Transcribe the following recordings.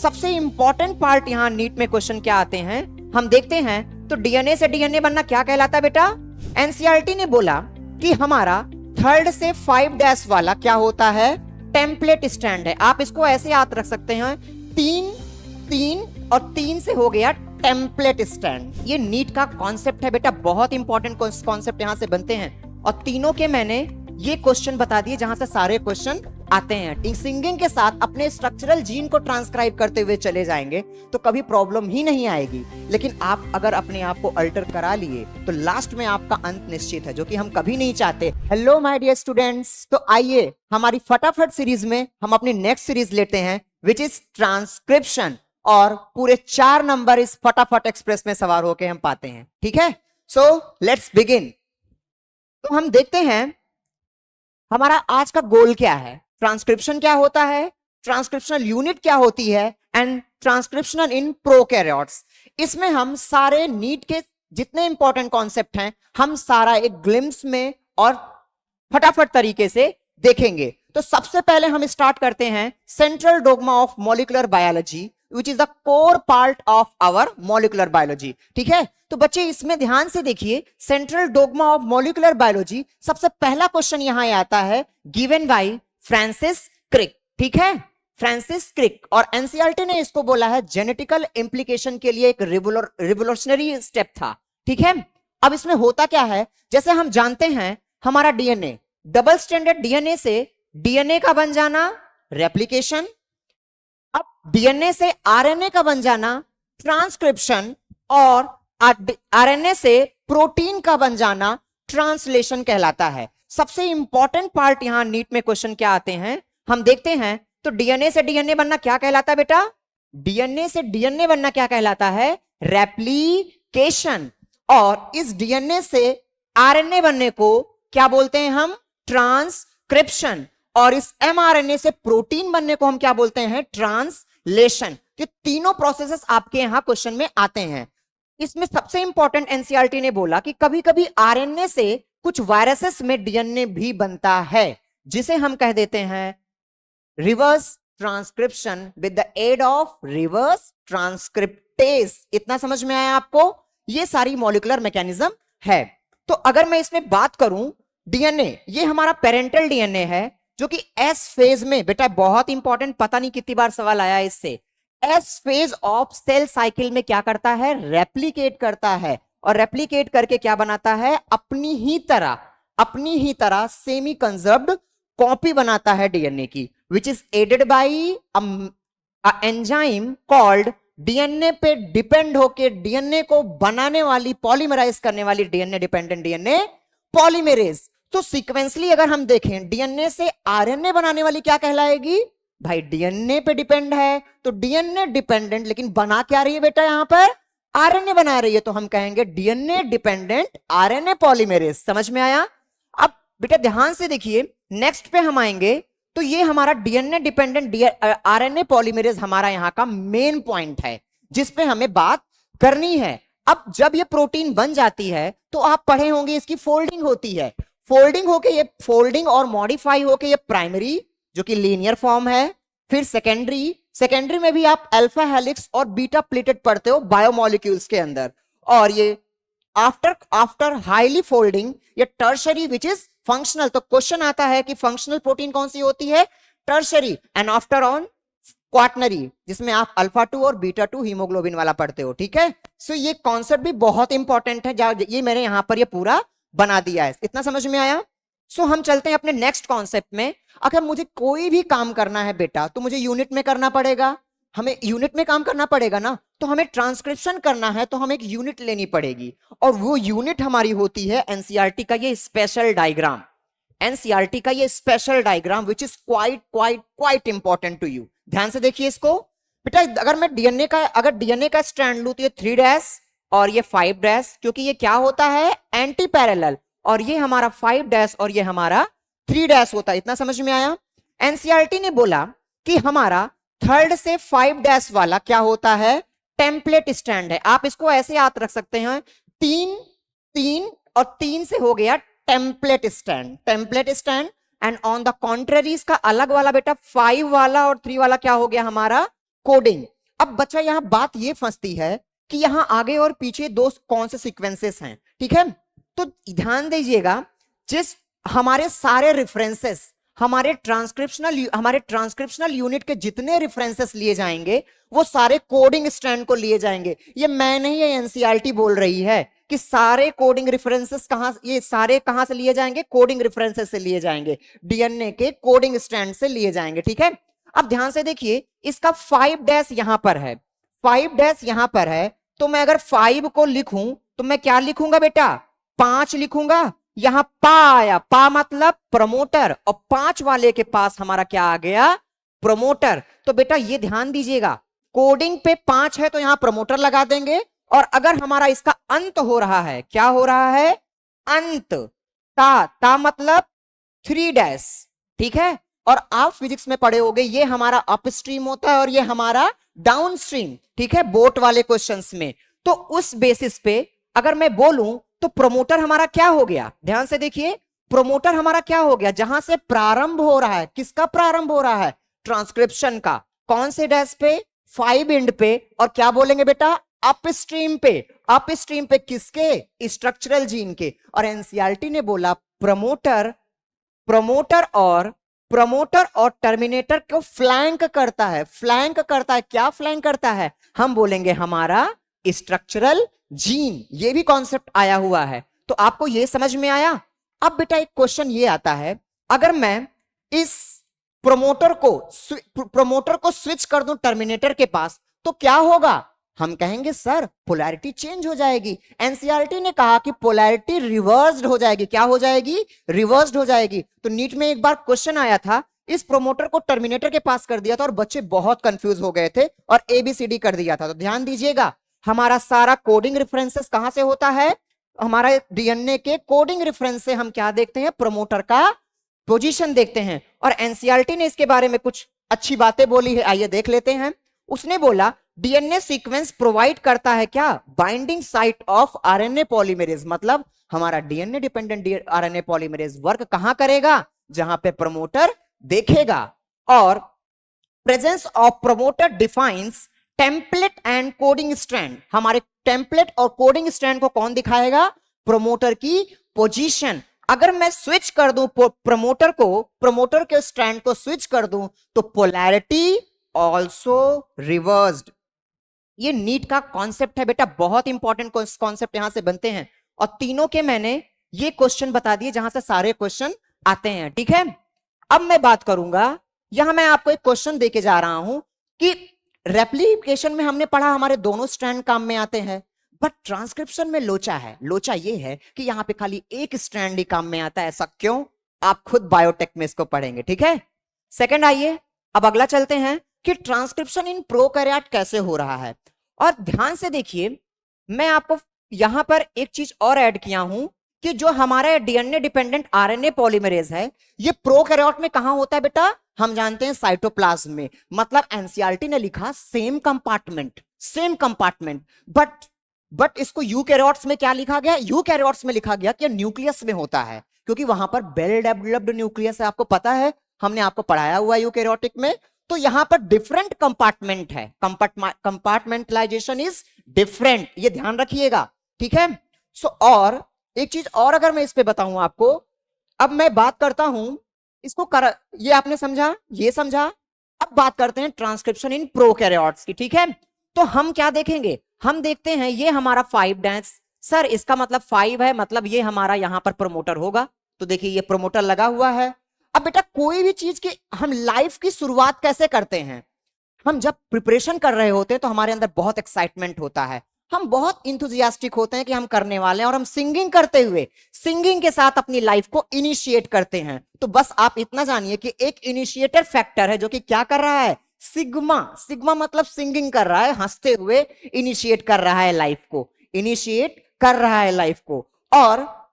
सबसे important part यहाँ NEET में क्वेश्चन क्या आते हैं हम देखते हैं। तो डीएनए से डीएनए बनना क्या कहलाता है बेटा? एनसीईआरटी ने बोला कि हमारा 3rd से 5' वाला क्या होता है? टेम्पलेट स्टैंड है। आप इसको ऐसे याद रख सकते हैं, 3 3 और 3 से हो गया टेम्पलेट स्टैंड। ये नीट का कॉन्सेप्ट है बेटा, बहुत इंपॉर्टेंट कॉन्सेप्ट यहां से बनते हैं और तीनों के मैंने ये क्वेश्चन बता दिए जहां से सारे क्वेश्चन आते हैं। सिंगिंग के साथ अपने स्ट्रक्चरल जीन को ट्रांसक्राइब करते हुए चले जाएंगे तो कभी प्रॉब्लम ही नहीं आएगी। लेकिन आप अगर अपने आप को अल्टर करा लिए तो लास्ट में आपका अंत निश्चित है, जो कि हम कभी नहीं चाहते। हेलो माय डियर स्टूडेंट्स, तो आइए हमारी फटाफट सीरीज में हम अपनी नेक्स्ट सीरीज लेते हैं विच इज ट्रांसक्रिप्शन, और पूरे 4 नंबर इस फटाफट एक्सप्रेस में सवार होके हम पाते हैं। ठीक है, सो लेट्स बिगिन। तो हम देखते हैं हमारा आज का गोल क्या है, ट्रांसक्रिप्शन क्या होता है, ट्रांसक्रिप्शनल यूनिट क्या होती है, एंड ट्रांसक्रिप्शनल इन प्रोकैरियोट्स। इसमें हम सारे नीट के जितने इंपॉर्टेंट कॉन्सेप्ट हैं हम सारा एक ग्लिम्स में और फटाफट तरीके से देखेंगे। तो सबसे पहले हम स्टार्ट करते हैं central dogma of molecular biology which is the core part of our molecular biology. ठीक है, तो बच्चे इसमें ध्यान से देखिए, central dogma of molecular biology, सबसे पहला क्वेश्चन यहां आता है गिवन बाय फ्रांसिस क्रिक। ठीक है, फ्रांसिस क्रिक, और एनसीईआरटी ने इसको बोला है जेनेटिकल इंप्लीकेशन के लिए एक रिवोल्यूशनरी स्टेप था। ठीक है, अब इसमें होता क्या है, जैसे हम जानते हैं हमारा डीएनए, डबल स्ट्रैंडेड डीएनए से डीएनए का बन जाना रेप्लिकेशन, अब डीएनए से आरएनए का बन जाना ट्रांसक्रिप्शन, और आरएनए से प्रोटीन का बन जाना ट्रांसलेशन कहलाता है। सबसे इंपॉर्टेंट पार्ट यहां नीट में क्वेश्चन क्या आते हैं हम देखते हैं। तो डीएनए से डीएनए बनना क्या कहलाता है बेटा? डीएनए से डीएनए बनना क्या कहलाता है? रेप्लिकेशन। और इस डीएनए से आरएनए बनने को क्या बोलते हैं हम? ट्रांसक्रिप्शन। और इस एमआरएनए से प्रोटीन बनने को हम क्या बोलते हैं? ट्रांसलेशन। ये तीनों प्रोसेसेस आपके यहां क्वेश्चन में आते हैं। इसमें सबसे इंपॉर्टेंट एनसीईआरटी ने बोला कि कभी कभी आरएनए से कुछ वायरसेस में डीएनए भी बनता है, जिसे हम कह देते हैं reverse transcription with the aid of reverse transcriptase. इतना समझ में आया आपको? ये सारी मॉलिक्यूलर मैकेनिज्म है। तो अगर मैं इसमें बात करूं, डीएनए ये हमारा पेरेंटल डीएनए है जो कि एस फेज में, बेटा बहुत इंपॉर्टेंट, पता नहीं कितनी बार सवाल आया इससे, S phase of cell cycle में क्या करता है? रेप्लिकेट करता है, और रेप्लिकेट करके क्या बनाता है? अपनी ही तरह सेमी कंजर्व्ड कॉपी बनाता है डीएनए की, which is aided by enzyme called, DNA पे डिपेंड होके डीएनए को बनाने वाली, पॉलीमराइज करने वाली डीएनए डिपेंडेंट डीएनए पॉलीमरेज। तो सीक्वेंसली अगर हम देखें, डीएनए से आरएनए बनाने वाली क्या कहलाएगी? भाई डीएनए पे डिपेंड है तो डीएनए डिपेंडेंट, लेकिन बना क्या रही है बेटा? यहां पर आरएनए बना रही है, तो हम कहेंगे डीएनए डिपेंडेंट आरएनए पॉलीमरेज। समझ में आया? अब बेटा ध्यान से देखिए, नेक्स्ट पे हम आएंगे तो ये हमारा डीएनए डिपेंडेंट आरएनए पॉलीमरेज हमारा यहां का मेन पॉइंट है जिस पे हमें बात करनी है। अब जब ये प्रोटीन बन जाती है तो आप पढ़े होंगे इसकी फोल्डिंग होती है, फोल्डिंग होके ये फोल्डिंग और मॉडिफाई होके ये प्राइमरी जो कि लीनियर फॉर्म है, फिर सेकेंडरी में भी आप अल्फा हेलिक्स और बीटा प्लेटेड पढ़ते हो बायोमोलिक्यूल्स के अंदर, और ये आफ्टर हाईली फोल्डिंग ये टर्शरी विच इज फंक्शनल। तो क्वेश्चन आता है कि फंक्शनल प्रोटीन कौन सी होती है? Tertiary. And after on quaternary, जिसमें आप अल्फा 2 और बीटा 2 हीमोग्लोबिन वाला पढ़ते हो। ठीक है, सो ये कॉन्सेप्ट भी बहुत इंपॉर्टेंट है, ये मैंने यहां पर ये पूरा बना दिया है। इतना समझ में आया? सो हम चलते हैं अपने नेक्स्ट कॉन्सेप्ट में। अगर मुझे कोई भी काम करना है बेटा तो मुझे यूनिट में करना पड़ेगा, हमें यूनिट में काम करना पड़ेगा ना। तो हमें ट्रांसक्रिप्शन करना है तो हमें एक यूनिट लेनी पड़ेगी, और वो यूनिट हमारी होती है एनसीईआरटी का ये स्पेशल डायग्राम। एनसीईआरटी का ये special diagram which is quite important to you. ध्यान से देखिए इसको बेटा। अगर मैं डीएनए का स्ट्रैंड लूं तो ये 3' और ये 5', क्योंकि ये क्या होता है? एंटी पैरेलल, और ये हमारा 5' और ये हमारा 3' होता है। इतना समझ में आया? एनसीईआरटी ने बोला कि हमारा 3rd से 5' वाला क्या होता है? टेम्पलेट स्टैंड है। आप इसको ऐसे याद रख सकते हैं, 3 3 और 3 से हो गया template stand. And on the contrary इसका अलग वाला बेटा 5 वाला और 3 वाला क्या हो गया? हमारा कोडिंग। अब बच्चा यहां बात ये फंसती है कि यहां आगे और पीछे दो कौन से सीक्वेंसेस हैं, ठीक है। तो ध्यान दीजिएगा, जिस हमारे सारे रेफरेंसेस, हमारे ट्रांसक्रिप्शनल यूनिट के जितने रेफरेंसेस लिए जाएंगे वो सारे कोडिंग स्ट्रैंड को लिए जाएंगे। ये मैं नहीं, ये एनसीईआरटी बोल रही है कि सारे कोडिंग रेफरेंसेस ये सारे कहां से लिए जाएंगे, कोडिंग रेफरेंसेस से लिए जाएंगे, डीएनए के कोडिंग स्ट्रैंड से लिए जाएंगे, ठीक है। अब ध्यान से देखिए, इसका 5' यहां पर है, 5' यहां पर है, तो मैं अगर 5 को लिखूं तो मैं क्या लिखूंगा बेटा, 5 लिखूंगा। यहां पा आया, पा मतलब प्रमोटर, और 5 वाले के पास हमारा क्या आ गया, प्रमोटर। तो बेटा ये ध्यान दीजिएगा, कोडिंग पे 5 है तो यहां प्रमोटर लगा देंगे, और अगर हमारा इसका अंत हो रहा है, क्या हो रहा है, अंत, ता मतलब 3', ठीक है। और आप फिजिक्स में पढ़े होंगे, ये हमारा अपस्ट्रीम होता है और ये हमारा डाउनस्ट्रीम, ठीक है, बोट वाले क्वेश्चंस में। तो उस बेसिस पे अगर मैं बोलूं तो प्रोमोटर हमारा क्या हो गया, ध्यान से देखिए, प्रोमोटर हमारा क्या हो गया, जहां से प्रारंभ हो रहा है, किसका प्रारंभ हो रहा है, ट्रांसक्रिप्शन का, कौन से डैश पे, 5 एंड पे, और क्या बोलेंगे बेटा, अपस्ट्रीम पे, अपस्ट्रीम पे किसके, स्ट्रक्चरल जीन के। और एनसीईआरटी ने बोला प्रमोटर और टर्मिनेटर को फ्लैंक करता है, फ्लैंक करता है, क्या फ्लैंक करता है, हम बोलेंगे हमारा स्ट्रक्चरल जीन। ये भी कॉन्सेप्ट आया हुआ है, तो आपको ये समझ में आया। अब बेटा एक क्वेश्चन ये आता है, अगर मैं इस प्रोमोटर को स्विच कर दूं टर्मिनेटर के पास तो क्या होगा, हम कहेंगे सर पोलैरिटी चेंज हो जाएगी। एनसीईआरटी ने कहा कि पोलैरिटी रिवर्स्ड हो जाएगी, क्या हो जाएगी, रिवर्स्ड हो जाएगी। तो नीट में एक बार क्वेश्चन आया था, इस प्रोमोटर को टर्मिनेटर के पास कर दिया था और बच्चे बहुत कंफ्यूज हो गए थे और एबीसीडी कर दिया था। तो ध्यान दीजिएगा, हमारा सारा कोडिंग रेफरेंसेस कहां से होता है, हमारा डीएनए के कोडिंग रेफरेंस से हम क्या देखते हैं, प्रोमोटर का पोजीशन देखते हैं। और एनसीईआरटी ने इसके बारे में कुछ अच्छी बातें बोली है, आइए देख लेते हैं। उसने बोला डीएनए सीक्वेंस प्रोवाइड करता है क्या, binding site of RNA polymerase, मतलब हमारा DNA dependent RNA polymerase work कहां करेगा, जहां पे प्रमोटर देखेगा। और presence of promoter defines template and coding strand, हमारे टेम्पलेट और कोडिंग स्ट्रैंड को कौन दिखाएगा, प्रमोटर की पोजीशन। अगर मैं स्विच कर दूं प्रमोटर के स्ट्रैंड को स्विच कर दूं तो पोलैरिटी ऑल्सो रिवर्स्ड। ये नीट का कॉन्सेप्ट है बेटा, बहुत इंपॉर्टेंट कॉन्सेप्ट यहां से बनते हैं, और तीनों के मैंने ये क्वेश्चन बता दिए जहां से सारे क्वेश्चन आते हैं, ठीक है। अब मैं बात करूंगा, यहां मैं आपको एक क्वेश्चन देके जा रहा हूं कि रेप्लिकेशन में हमने पढ़ा हमारे दोनों स्ट्रैंड काम में आते हैं, बट ट्रांसक्रिप्शन में लोचा है। लोचा ये है कि यहां पे खाली एक स्ट्रैंड ही काम में आता है, ऐसा क्यों, आप खुद बायोटेक में इसको पढ़ेंगे, ठीक है। सेकंड, आइए अब अगला चलते हैं कि ट्रांसक्रिप्शन इन प्रोकैरियोट कैसे हो रहा है। और ध्यान से देखिए, मैं आपको यहां पर एक चीज और ऐड किया हूं कि जो हमारा डीएनए डिपेंडेंट आरएनए पॉलीमरेज है, ये प्रोकैरियोट में कहां होता है बेटा, हम जानते हैं साइटोप्लाज्म में। मतलब एनसीईआरटी ने लिखा सेम कंपार्टमेंट, बट इसको यूकैरियोट्स में क्या लिखा गया, यूकैरियोट्स में लिखा गया कि न्यूक्लियस में होता है, क्योंकि वहां पर वेल डेवलप्ड न्यूक्लियस है, आपको पता है, हमने आपको पढ़ाया हुआ यूकैरियोटिक में। तो यहां पर डिफरेंट कंपार्टमेंट है, कंपार्टमेंटलाइजेशन इज डिफरेंट, ये ध्यान रखिएगा, ठीक है। सो और एक चीज और अगर मैं इस पे बताऊं आपको, अब मैं बात करता हूं इसको ये आपने समझा, ये समझा। अब बात करते हैं ट्रांसक्रिप्शन इन प्रोकैरियोट्स की, ठीक है। तो हम क्या देखेंगे, हम देखते हैं ये हमारा 5' सर, इसका मतलब 5 है, मतलब ये हमारा यहां पर प्रमोटर होगा। तो देखिए ये प्रमोटर लगा हुआ है। अब बेटा कोई भी चीज की हम लाइफ की शुरुआत कैसे करते हैं, हम जब प्रिपरेशन कर रहे होते हैं तो हमारे अंदर बहुत एक्साइटमेंट होता है, हम बहुत इंथुजियास्टिक होते हैं कि हम करने वाले हैं, और हम सिंगिंग करते हुए सिंगिंग के साथ अपनी लाइफ को इनिशिएट करते हैं। तो बस आप इतना जानिए कि एक इनिशिएटर फैक्टर है जो कि क्या कर रहा है, सिग्मा मतलब सिंगिंग कर रहा है, हंसते हुए इनिशिएट कर रहा है लाइफ को, इनिशिएट कर रहा है लाइफ को। और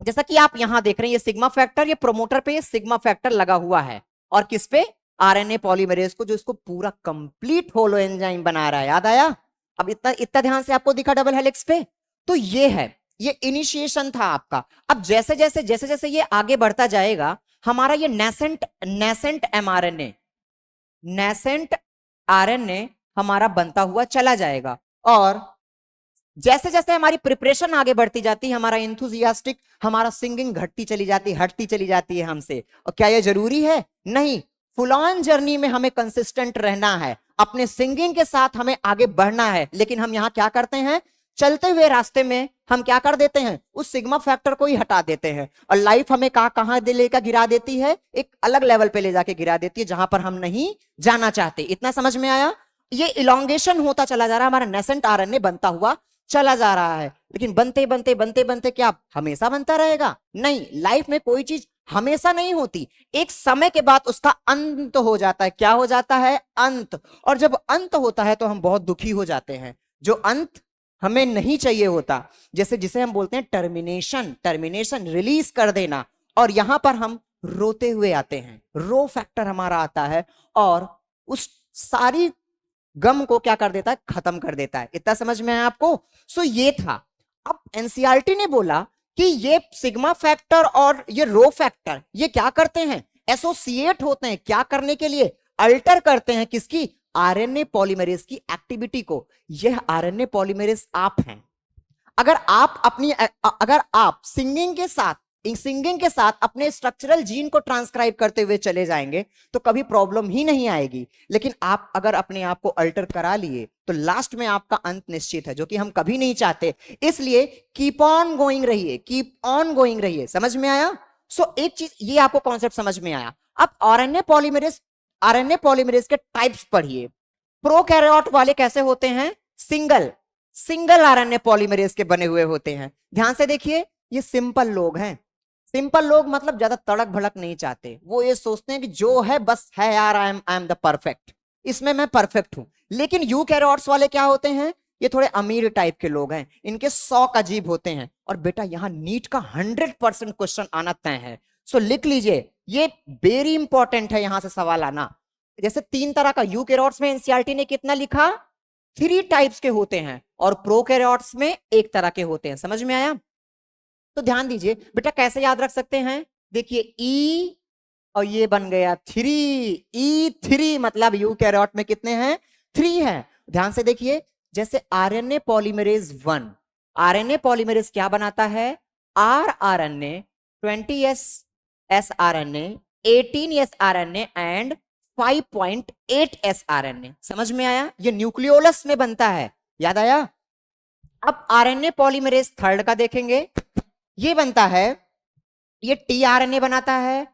जैसा कि आप यहां देख रहे हैं, ये सिग्मा फैक्टर, ये प्रोमोटर पे ये सिग्मा फैक्टर लगा हुआ है, और किस पे, आरएनए पॉलीमरेज को, जो इसको पूरा कंप्लीट होलो एंजाइम बना रहा है, याद आया। अब इतना ध्यान से आपको दिखा डबल हेलिक्स पे, तो ये है, ये इनिशिएशन था आपका। अब जैसे जैसे ये आगे बढ़ता जाएगा, हमारा ये नेसेंट आरएनए हमारा बनता हुआ चला जाएगा। और जैसे जैसे हमारी प्रिपरेशन आगे बढ़ती जाती है, हमारा इंथुजियास्टिक, हमारा सिंगिंग घटती चली जाती है, हटती चली जाती है हमसे। और क्या ये जरूरी है? नहीं। फुल ऑन जर्नी में हमें कंसिस्टेंट रहना है, अपने सिंगिंग के साथ हमें आगे बढ़ना है। लेकिन हम यहाँ क्या करते हैं, चलते हुए रास्ते में हम क्या कर देते हैं, उस सिग्मा फैक्टर को ही हटा देते हैं, और लाइफ हमें कहां लेकर गिरा देती है, एक अलग लेवल पे ले जाके गिरा देती है जहां पर हम नहीं जाना चाहते। इतना समझ में आया? ये इलोंगेशन होता चला जा रहा है, हमारा नेसेंट आरएनए बनता हुआ चला जा रहा है। लेकिन बनते बनते बनते बनते क्या हमेशा बनता रहेगा? नहीं। लाइफ में कोई चीज हमेशा नहीं होती, एक समय के बाद उसका अंत हो जाता है। क्या हो जाता है? अंत। और जब अंत होता है तो हम बहुत दुखी हो जाते हैं, जो अंत हमें नहीं चाहिए होता, जैसे जिसे हम बोलते हैं टर्मिनेशन। टर्मिनेशन, रिलीज कर देना। और यहां पर हम रोते हुए आते हैं, रो फैक्टर हमारा आता है और उस सारी गम को क्या कर देता है, खत्म कर देता है। इतना समझ में आया आपको? सो ये था। अब एनसीईआरटी ने बोला कि ये सिग्मा फैक्टर और ये रो फैक्टर ये क्या करते हैं, एसोसिएट होते हैं। क्या करने के लिए? अल्टर करते हैं किसकी? आरएनए पॉलीमरेज की एक्टिविटी को। यह आरएनए पॉलीमरेज आप हैं। अगर आप सिंगिंग के साथ अपने स्ट्रक्चरल जीन को ट्रांसक्राइब करते हुए चले जाएंगे तो कभी प्रॉब्लम ही नहीं आएगी। लेकिन आप अगर अपने आप को अल्टर करा लिए तो लास्ट में आपका अंत निश्चित है, जो कि हम कभी नहीं चाहते। इसलिए कीप ऑन गोइंग रहिए, कीप ऑन गोइंग रहिए। समझ में आया? सो एक चीज ये आपको कॉन्सेप्ट समझ में आया। अब आरएनए पॉलीमरेज के टाइप्स पढ़िए। प्रोकैरियोट वाले कैसे होते हैं? सिंगल आरएनए पॉलीमरेज के बने हुए होते हैं। ध्यान से देखिए, ये सिंपल लोग हैं। सिंपल लोग मतलब ज्यादा तड़क भड़क नहीं चाहते, वो ये सोचते हैं कि जो है बस है यार, आई एम द परफेक्ट, इसमें मैं परफेक्ट हूं। लेकिन यूकैरियोट्स वाले क्या होते हैं? ये थोड़े अमीर टाइप के लोग हैं, इनके 100 अजीब होते हैं। और बेटा यहां नीट का 100% क्वेश्चन आना तय है। सो लिख लीजिए, ये वेरी इंपॉर्टेंट है यहां से सवाल आना। जैसे 3 तरह का यूकैरियोट्स में एनसीईआरटी ने कितना लिखा? 3 टाइप्स के होते हैं, और प्रोकैरियोट्स में 1 तरह के होते हैं। समझ में आया? तो ध्यान दीजिए बेटा, कैसे याद रख सकते हैं? देखिए ई और ये बन गया 3, E3 मतलब यूकैरियोट में कितने हैं? 3 हैं। ध्यान से देखिए, जैसे आरएनए पॉलीमरेज 1, आरएनए पॉलीमरेज क्या बनाता है? RNA, 20s एसआरएनए, 18s RNA and 5.8s RNA. समझ में आया? ये न्यूक्लियोलस में बनता है। याद आया? अब आरएनए पॉलीमरेज 3rd का देखेंगे, ये बनता है, ये टीआरएनए बनाता है,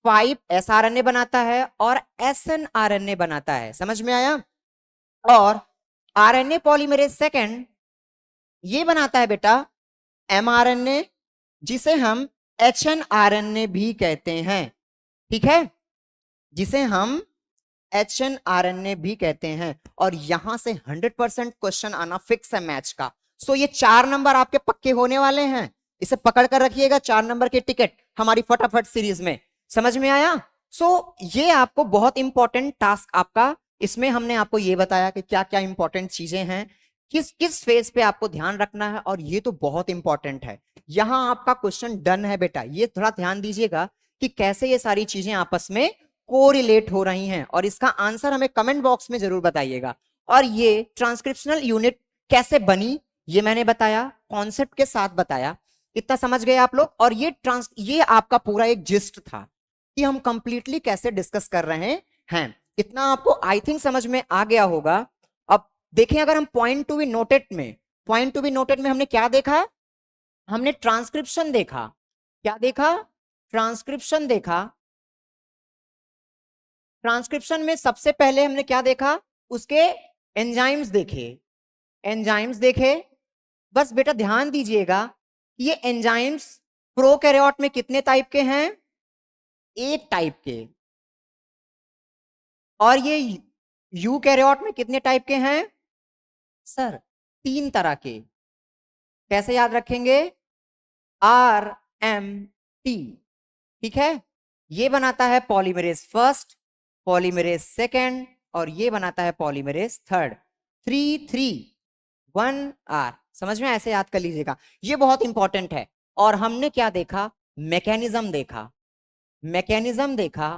5sRNA बनाता है और SNRNA बनाता है। समझ में आया? और आरएनए पॉलीमरेज 2nd ये बनाता है बेटा mRNA, जिसे हम HNRNA भी कहते हैं। ठीक है, जिसे हम HNRNA भी कहते हैं। और यहां से 100% क्वेश्चन आना फिक्स है मैच का। सो ये 4 नंबर आपके पक्के होने वाले हैं, इसे पकड़ कर रखिएगा। 4 नंबर की टिकट हमारी फटाफट सीरीज में। समझ में आया? सो ये आपको बहुत इंपॉर्टेंट टास्क आपका, इसमें हमने आपको ये बताया कि क्या क्या इंपॉर्टेंट चीजें हैं, किस किस फेज पे आपको ध्यान रखना है। और ये तो बहुत इंपॉर्टेंट है, यहां आपका क्वेश्चन डन है बेटा। ये थोड़ा ध्यान दीजिएगा कि कैसे ये सारी चीजें आपस में कोरिलेट हो रही हैं, और इसका आंसर हमें कमेंट बॉक्स में जरूर बताइएगा। और ये ट्रांसक्रिप्शनल यूनिट कैसे बनी ये मैंने बताया, कॉन्सेप्ट के साथ बताया। इतना समझ गए आप लोग? और ये आपका पूरा एक जिस्ट था कि हम कंप्लीटली कैसे डिस्कस कर रहे हैं। इतना आपको आई थिंक समझ में आ गया होगा। अब देखें, अगर हम पॉइंट टू बी नोटेड में हमने क्या देखा? हमने ट्रांसक्रिप्शन देखा। क्या देखा? ट्रांसक्रिप्शन देखा। ट्रांसक्रिप्शन में सबसे पहले हमने क्या देखा? उसके एंजाइम्स देखे। बस बेटा ध्यान दीजिएगा, ये एंजाइम्स प्रोकैरियोट में कितने टाइप के हैं? 1 टाइप के। और ये यूकैरियोट में कितने टाइप के हैं सर? 3 तरह के। कैसे याद रखेंगे? RMT। ठीक है, ये बनाता है पॉलीमरेज 1st, पॉलीमरेज 2nd, और ये बनाता है पॉलीमरेज 3rd। 3-3-1R। समझ में? ऐसे याद कर लीजिएगा, ये बहुत इंपॉर्टेंट है। और हमने क्या देखा? मैकेनिज्म देखा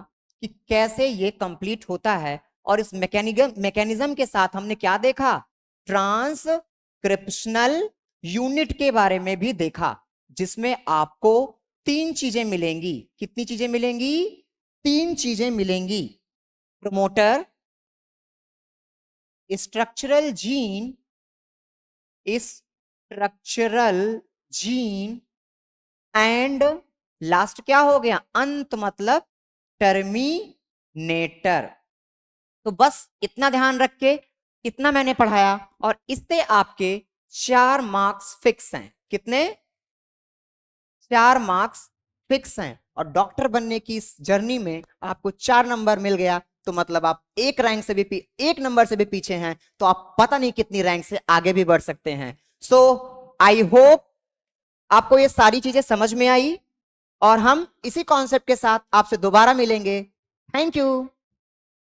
कि कैसे ये कंप्लीट होता है। और इस मैकेनिज्म के साथ हमने क्या देखा, ट्रांसक्रिप्शनल यूनिट के बारे में भी देखा, जिसमें आपको 3 चीजें मिलेंगी। कितनी चीजें मिलेंगी? 3 चीजें मिलेंगी। Promoter, structural gene and last क्या हो गया, अंत, मतलब टर्मिनेटर। तो बस इतना ध्यान रख के इतना मैंने पढ़ाया और इससे आपके 4 मार्क्स फिक्स हैं। कितने? 4 मार्क्स फिक्स हैं। और डॉक्टर बनने की इस जर्नी में आपको 4 नंबर मिल गया, तो मतलब आप एक नंबर से भी पीछे हैं, तो आप पता नहीं कितनी रैंक से आगे भी बढ़ सकते हैं। सो आई होप आपको ये सारी चीजें समझ में आई और हम इसी कॉन्सेप्ट के साथ आपसे दोबारा मिलेंगे। Thank you.